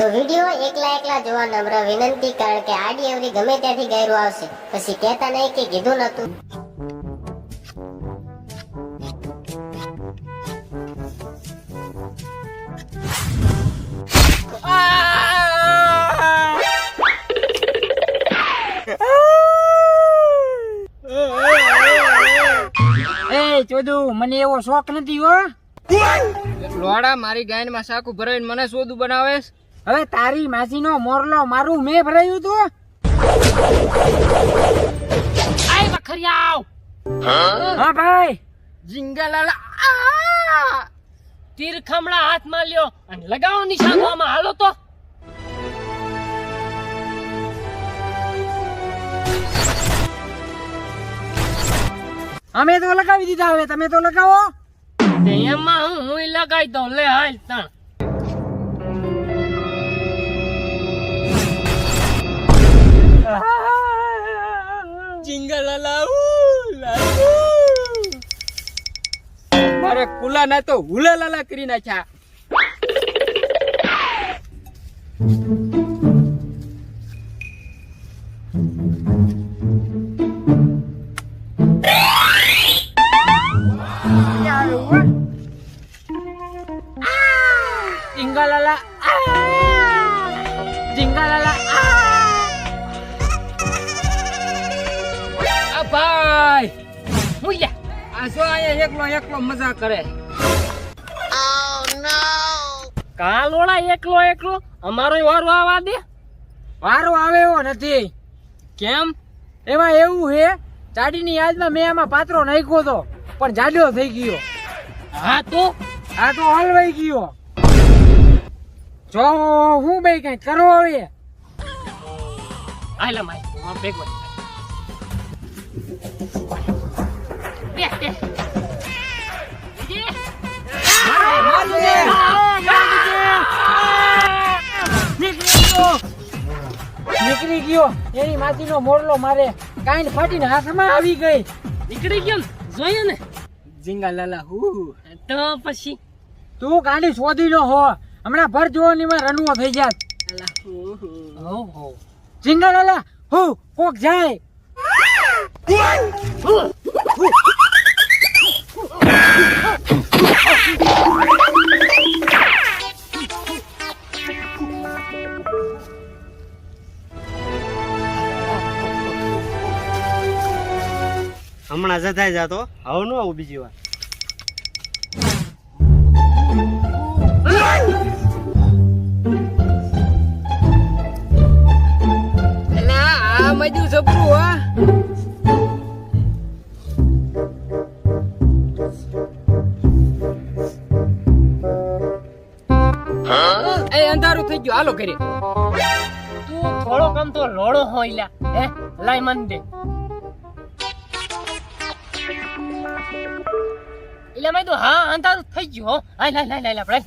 તો વિડિયો એકલા જોવા નમ્ર વિનંતી, કારણ કે આડી અવળી ગમે ત્યાંથી ગાયરું આવશે, પછી કહેતા નહીં કે કીધું નતું. એ ચોદુ, મને એવો શોખ નથી હો. લોડા, મારી ગાયન માં સાકુ ભરાઈને મને સોદું બનાવેસ. હવે તારી માસી નો મોરલો મારું મેં ભરાયું તું. આય બખરિયાવ. હા ભાઈ. જીંગાલાલા તીર ખમણા હાથમાં લ્યો અને લગાવો નિશાનમાં. હાલો તો. અમે તો લગાવી દીધા, હવે તમે તો લગાવો. એમાં હું લગાઈ દઉં. લે હાલ તાણ. જીંગાલાલા મારે કુલા ના તો હુલા લાલા કરી નાખ્યા. જીંગાલાલા, જીંગાલાલા. આ ભાઈ મુયા આ જો અહીંયા એકલો મજા કરે. કાલોડા એકલો અમારો વારો આવા દે. વારો આવે એવો નથી. કેમ? એમાં એવું હે, ચાડીની યાદમાં મેં આમાં પાત્રો નાખ્યો તો, પણ જાડો થઈ ગયો. હા તો આ તો હલવાઈ ગયો. જો હું બે કઈ કરો હવે. આયલા માય હું ભેગો બે નીકળી ગયો. એની માસી નો મોરલો મારે કાંઈ ફાટીને હાથમાં આવી ગઈ. નીકળી ગયો જોયો ને. જીંગાલાલા તો પછી તું ગાંડી શોધી નો હો. હમણાં ભર જોવાની માં રનવો થઈ જાત. જીંગાલાલા હું કોક જાય. હમણાં જતા જાતો, હવે નો આવું બીજી વાર. આ મજુ જબરું હા. એ અંધારું થઈ ગયું, હાલો ઘરે. તું થોડો કમ તો લોડો હોય લ્યા. હે લાય મન દે. એટલે મેં તો હા અંધારું થઈ ગયું. હો લાય આપણે.